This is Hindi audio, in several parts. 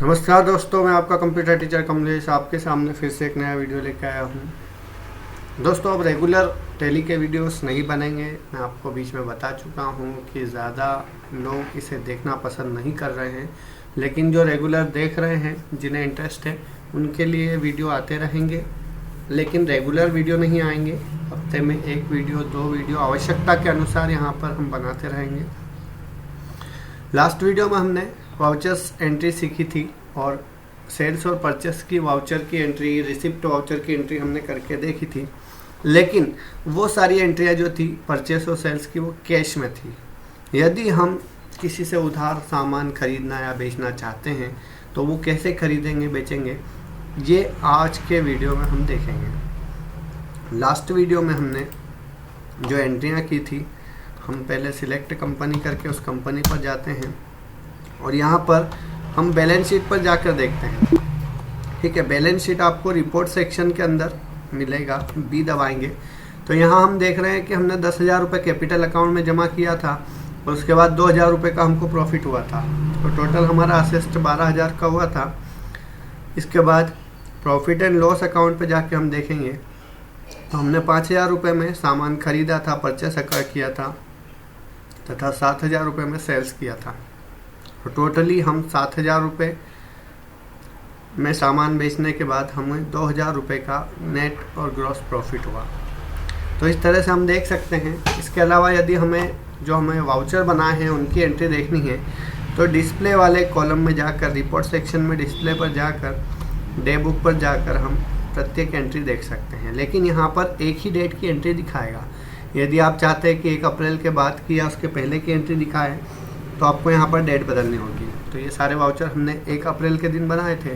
नमस्कार दोस्तों, मैं आपका कंप्यूटर टीचर कमलेश आपके सामने फिर से एक नया वीडियो लेकर आया हूँ। दोस्तों, अब रेगुलर टेली के वीडियोस नहीं बनेंगे। मैं आपको बीच में बता चुका हूँ कि ज़्यादा लोग इसे देखना पसंद नहीं कर रहे हैं, लेकिन जो रेगुलर देख रहे हैं, जिन्हें इंटरेस्ट है, उनके लिए वीडियो आते रहेंगे। लेकिन रेगुलर वीडियो नहीं आएंगे, हफ्ते में 1 वीडियो 2 वीडियो आवश्यकता के अनुसार यहाँ पर हम बनाते रहेंगे। लास्ट वीडियो में हमने वाउचर्स एंट्री सीखी थी और सेल्स और परचेस की वाउचर की एंट्री, रिसिप्ट वाउचर की एंट्री हमने करके देखी थी। लेकिन वो सारी एंट्रियाँ जो थी परचेस और सेल्स की, वो कैश में थी। यदि हम किसी से उधार सामान खरीदना या बेचना चाहते हैं तो वो कैसे खरीदेंगे बेचेंगे, ये आज के वीडियो में हम देखेंगे। लास्ट वीडियो में हमने जो एंट्रियाँ की थी, हम पहले सिलेक्ट कंपनी करके उस कंपनी पर जाते हैं और यहाँ पर हम बैलेंस शीट पर जाकर देखते हैं। ठीक है, बैलेंस शीट आपको रिपोर्ट सेक्शन के अंदर मिलेगा। बी दबाएंगे तो यहाँ हम देख रहे हैं कि हमने 10,000 रुपये कैपिटल अकाउंट में जमा किया था और उसके बाद 2,000 रुपये का हमको प्रॉफिट हुआ था। तो टोटल हमारा असेस्ट 12,000 का हुआ था। इसके बाद प्रॉफिट एंड लॉस अकाउंट पे जाके हम देखेंगे तो हमने 5,000 रुपये में सामान खरीदा था, परचेस किया था, तथा 7,000 रुपये में सेल्स किया था। तो टोटली हम 7,000 रुपये में सामान बेचने के बाद हमें 2,000 रुपये का नेट और ग्रॉस प्रॉफिट हुआ। तो इस तरह से हम देख सकते हैं। इसके अलावा यदि हमें वाउचर बनाए हैं उनकी एंट्री देखनी है तो डिस्प्ले वाले कॉलम में जाकर, रिपोर्ट सेक्शन में डिस्प्ले पर जाकर, डे बुक पर जाकर हम प्रत्येक एंट्री देख सकते हैं। लेकिन यहाँ पर एक ही डेट की एंट्री दिखाएगा। यदि आप चाहते हैं कि 1 अप्रैल के बाद की या उसके पहले की एंट्री दिखाए तो आपको यहाँ पर डेट बदलनी होगी। तो ये सारे वाउचर हमने 1 अप्रैल के दिन बनाए थे।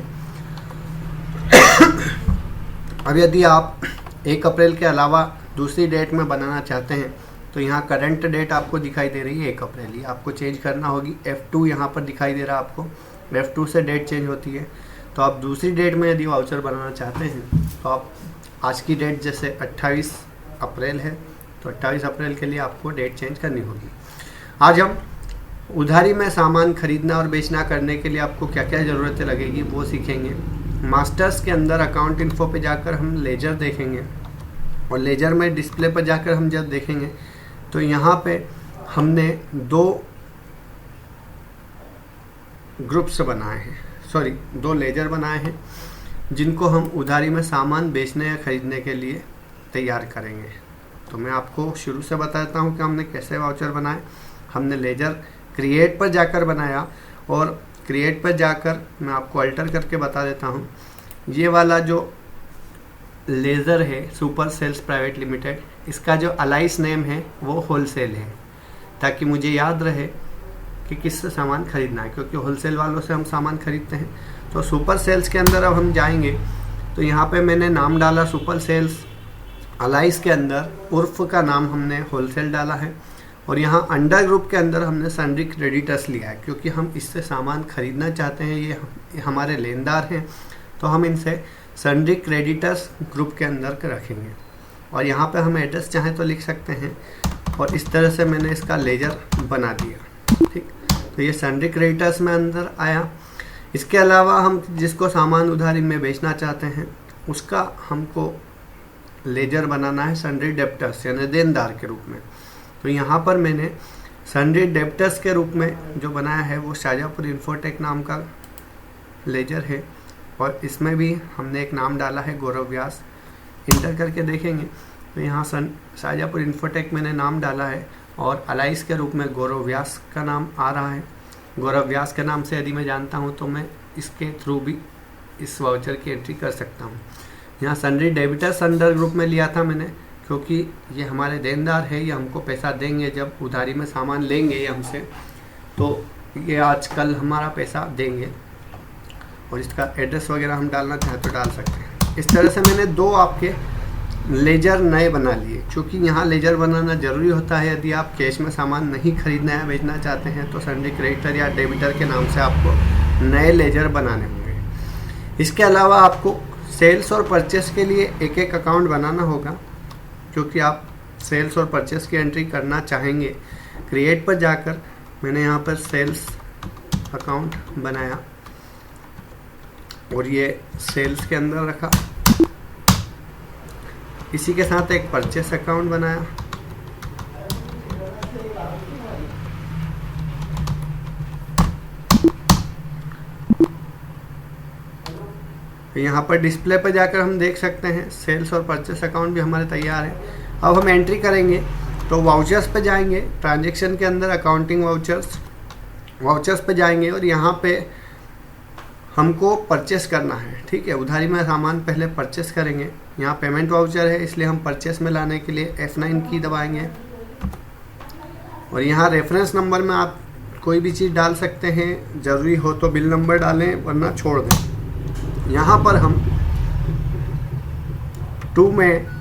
अब यदि आप 1 अप्रैल के अलावा दूसरी डेट में बनाना चाहते हैं तो यहाँ करंट डेट आपको दिखाई दे रही है 1 अप्रैल, ये आपको चेंज करना होगी। F2 यहाँ पर दिखाई दे रहा है आपको, F2 से डेट चेंज होती है। तो आप दूसरी डेट में यदि वाउचर बनाना चाहते हैं तो आप आज की डेट जैसे 28 अप्रैल है तो 28 अप्रैल के लिए आपको डेट चेंज करनी होगी। आज हम उधारी में सामान खरीदना और बेचना करने के लिए आपको क्या क्या ज़रूरतें लगेगी वो सीखेंगे। मास्टर्स के अंदर अकाउंट इन्फो पे जाकर हम लेजर देखेंगे और लेजर में डिस्प्ले पर जाकर हम जब देखेंगे तो यहाँ पे हमने 2 ग्रुप्स बनाए हैं, 2 लेजर बनाए हैं जिनको हम उधारी में सामान बेचने या खरीदने के लिए तैयार करेंगे। तो मैं आपको शुरू से बताता हूँ कि हमने कैसे वाउचर बनाए। हमने लेजर क्रिएट पर जाकर बनाया और क्रिएट पर जाकर मैं आपको अल्टर करके बता देता हूँ। ये वाला जो लेज़र है सुपर सेल्स प्राइवेट लिमिटेड, इसका जो अलाइस नेम है वो होलसेल है, ताकि मुझे याद रहे कि किससे सामान खरीदना है, क्योंकि होलसेल वालों से हम सामान खरीदते हैं। तो सुपर सेल्स के अंदर अब हम जाएंगे तो यहाँ पे मैंने नाम डाला सुपर सेल्स। अलाइस के अंदर उर्फ का नाम हमने होलसेल डाला है और यहाँ अंडर ग्रुप के अंदर हमने सन्ड्री क्रेडिटर्स लिया है, क्योंकि हम इससे सामान खरीदना चाहते हैं। ये हमारे लेनदार हैं तो हम इनसे सन्ड्री क्रेडिटर्स ग्रुप के अंदर रखेंगे। और यहाँ पे हम एड्रेस चाहें तो लिख सकते हैं और इस तरह से मैंने इसका लेजर बना दिया। ठीक, तो ये सन्ड्री क्रेडिटर्स में अंदर आया। इसके अलावा हम जिसको सामान उधारी में बेचना चाहते हैं उसका हमको लेजर बनाना है सन्ड्री डेप्टर्स, यानी देनदार के रूप में। तो यहाँ पर मैंने सन्ड्री डेप्टर्स के रूप में जो बनाया है वो शाजापुर इन्फोटेक नाम का लेजर है और इसमें भी हमने एक नाम डाला है गौरव व्यास। इंटर करके देखेंगे तो यहाँ शाजापुर इन्फोटेक मैंने नाम डाला है और अलाइस के रूप में गौरव व्यास का नाम आ रहा है। गौरव व्यास के नाम से यदि मैं जानता हूँ तो मैं इसके थ्रू भी इस वाउचर की एंट्री कर सकता हूँ। यहाँ सन्ड्री डेबिटर्स अंडर ग्रुप में लिया था मैंने, क्योंकि ये हमारे देनदार है, ये हमको पैसा देंगे जब उधारी में सामान लेंगे ये हमसे, तो ये आजकल हमारा पैसा देंगे। और इसका एड्रेस वगैरह हम डालना चाहें तो डाल सकते हैं। इस तरह से मैंने 2 आपके लेजर नए बना लिए, क्योंकि यहाँ लेजर बनाना ज़रूरी होता है। यदि आप कैश में सामान नहीं खरीदना या बेचना चाहते हैं तो सन्ड्री क्रेडिटर या डेबिटर के नाम से आपको नए लेजर बनाने होंगे। इसके अलावा आपको सेल्स और परचेस के लिए एक अकाउंट बनाना होगा, क्योंकि आप सेल्स और परचेस की एंट्री करना चाहेंगे। क्रिएट पर जाकर मैंने यहाँ पर सेल्स अकाउंट बनाया और ये सेल्स के अंदर रखा। इसी के साथ एक परचेस अकाउंट बनाया। यहाँ पर डिस्प्ले पर जाकर हम देख सकते हैं सेल्स और परचेस अकाउंट भी हमारे तैयार है। अब हम एंट्री करेंगे तो वाउचर्स पे जाएंगे, ट्रांजैक्शन के अंदर अकाउंटिंग वाउचर्स पे जाएंगे और यहाँ पे हमको परचेस करना है। ठीक है, उधारी में सामान पहले परचेस करेंगे। यहाँ पेमेंट वाउचर है, इसलिए हम परचेस में लाने के लिए F9 की दबाएंगे और यहाँ रेफरेंस नंबर में आप कोई भी चीज़ डाल सकते हैं, ज़रूरी हो तो बिल नंबर डालें वरना छोड़ दें। यहाँ पर हम 2 में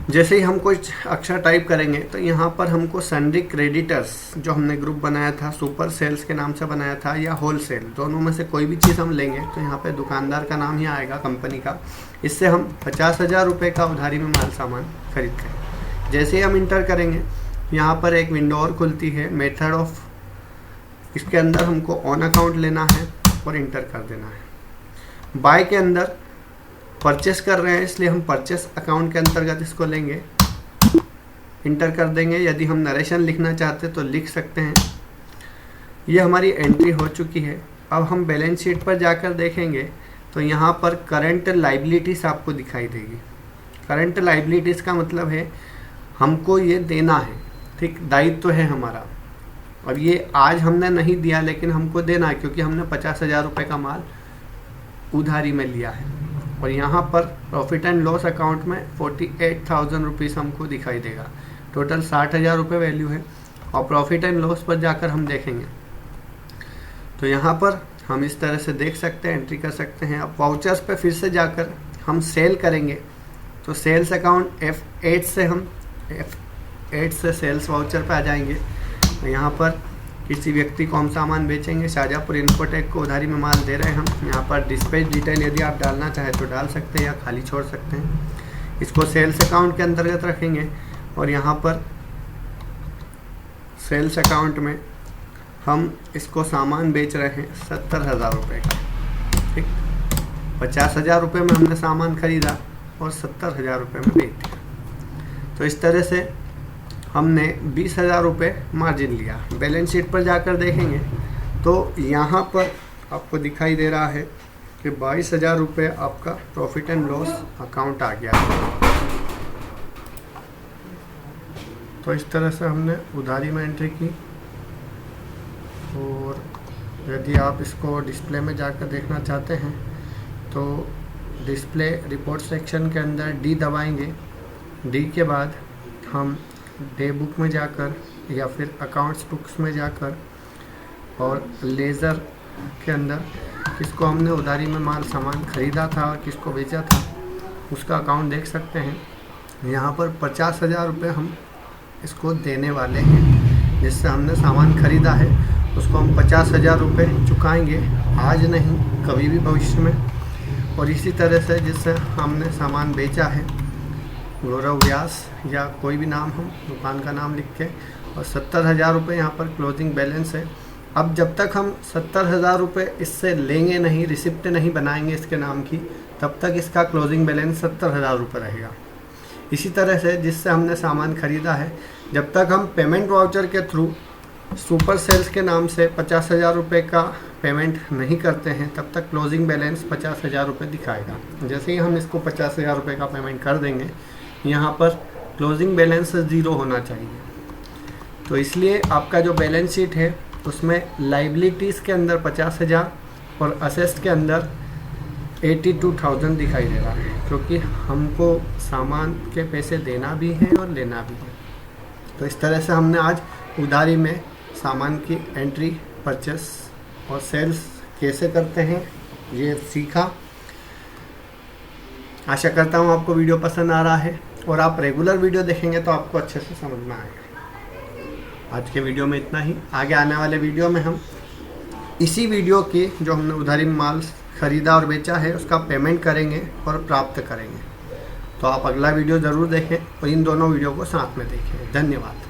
जैसे ही हम कुछ अक्षर टाइप करेंगे तो यहाँ पर हमको सन्ड्री क्रेडिटर्स, जो हमने ग्रुप बनाया था, सुपर सेल्स के नाम से बनाया था या होलसेल, दोनों में से कोई भी चीज़ हम लेंगे तो यहाँ पे दुकानदार का नाम ही आएगा, कंपनी का। इससे हम 50,000 रुपये का उधारी में माल सामान खरीद कर, जैसे ही हम इंटर करेंगे यहाँ पर एक विंडो और खुलती है, मेथड ऑफ, इसके अंदर हमको ऑन अकाउंट लेना है और इंटर कर देना है। बाय के अंदर परचेस कर रहे हैं इसलिए हम परचेस अकाउंट के अंतर्गत इसको लेंगे, इंटर कर देंगे। यदि हम नरेशन लिखना चाहते तो लिख सकते हैं। ये हमारी एंट्री हो चुकी है। अब हम बैलेंस शीट पर जाकर देखेंगे तो यहाँ पर करंट लाइबिलिटीज़ आपको दिखाई देगी। करंट लाइबिलिटीज़ का मतलब है हमको ये देना है, ठीक, दायित्व तो है हमारा, और ये आज हमने नहीं दिया लेकिन हमको देना है क्योंकि हमने 50,000 रुपये का माल उधारी में लिया है। और यहाँ पर प्रॉफिट एंड लॉस अकाउंट में 48,000 रुपीज़ हमको दिखाई देगा। टोटल 60,000 रुपये वैल्यू है। और प्रॉफिट एंड लॉस पर जाकर हम देखेंगे तो यहाँ पर हम इस तरह से देख सकते हैं, एंट्री कर सकते हैं। अब वाउचर्स पे फिर से जाकर हम सेल करेंगे तो सेल्स अकाउंट F8 से हम F8 से सेल्स वाउचर पे आ जाएंगे। तो यहाँ पर किसी व्यक्ति को हम सामान बेचेंगे, शाहजहाँपुर इन्फोटेक को उधारी में माल दे रहे हैं हम। यहाँ पर डिस्पैच डिटेल यदि आप डालना चाहें तो डाल सकते हैं या खाली छोड़ सकते हैं। इसको सेल्स अकाउंट के अंतर्गत रखेंगे और यहाँ पर सेल्स अकाउंट में हम इसको सामान बेच रहे हैं 70,000 रुपये का, ठीक। 50,000 रुपये में हमने सामान खरीदा और 70,000 रुपये में बेच दिया। तो इस तरह से हमने 20,000 रुपये मार्जिन लिया। बैलेंस शीट पर जाकर देखेंगे तो यहाँ पर आपको दिखाई दे रहा है कि 22,000 रुपये आपका प्रॉफिट एंड लॉस अकाउंट आ गया है। तो इस तरह से हमने उधारी में एंट्री की। और यदि आप इसको डिस्प्ले में जाकर देखना चाहते हैं तो डिस्प्ले रिपोर्ट सेक्शन के अंदर D दबाएंगे। D के बाद हम डे बुक में जाकर या फिर अकाउंट्स बुक्स में जाकर और लेज़र के अंदर किसको हमने उधारी में माल सामान ख़रीदा था और किसको बेचा था उसका अकाउंट देख सकते हैं। यहाँ पर 50,000 रुपये हम इसको देने वाले हैं, जिससे हमने सामान ख़रीदा है उसको हम 50,000 रुपये चुकाएंगे, आज नहीं कभी भी भविष्य में। और इसी तरह से जिससे हमने सामान बेचा है, गौरव व्यास या कोई भी नाम हम दुकान का नाम लिख के, और 70,000 रुपये यहाँ पर क्लोजिंग बैलेंस है। अब जब तक हम 70,000 रुपये इससे लेंगे नहीं, रिसिप्ट नहीं बनाएंगे इसके नाम की, तब तक इसका क्लोजिंग बैलेंस 70,000 रुपये रहेगा। इसी तरह से जिससे हमने सामान ख़रीदा है, जब तक हम पेमेंट वाउचर के थ्रू सुपर सेल्स के नाम से 50,000 रुपये का पेमेंट नहीं करते हैं, तब तक क्लोजिंग बैलेंस 50,000 रुपये दिखाएगा। जैसे ही हम इसको 50,000 रुपये का पेमेंट कर देंगे, यहाँ पर क्लोजिंग बैलेंस 0 होना चाहिए। तो इसलिए आपका जो बैलेंस शीट है उसमें लाइबिलिटीज़ के अंदर 50,000 और असेस्ट के अंदर 82,000 दिखाई दे रहा है, क्योंकि हमको सामान के पैसे देना भी है और लेना भी है। तो इस तरह से हमने आज उधारी में सामान की एंट्री, परचेस और सेल्स कैसे करते हैं ये सीखा। आशा करता हूँ आपको वीडियो पसंद आ रहा है और आप रेगुलर वीडियो देखेंगे तो आपको अच्छे से समझ में आएगा। आज के वीडियो में इतना ही। आगे आने वाले वीडियो में हम इसी वीडियो की जो हमने उधारी में माल ख़रीदा और बेचा है उसका पेमेंट करेंगे और प्राप्त करेंगे। तो आप अगला वीडियो ज़रूर देखें और इन दोनों वीडियो को साथ में देखें। धन्यवाद।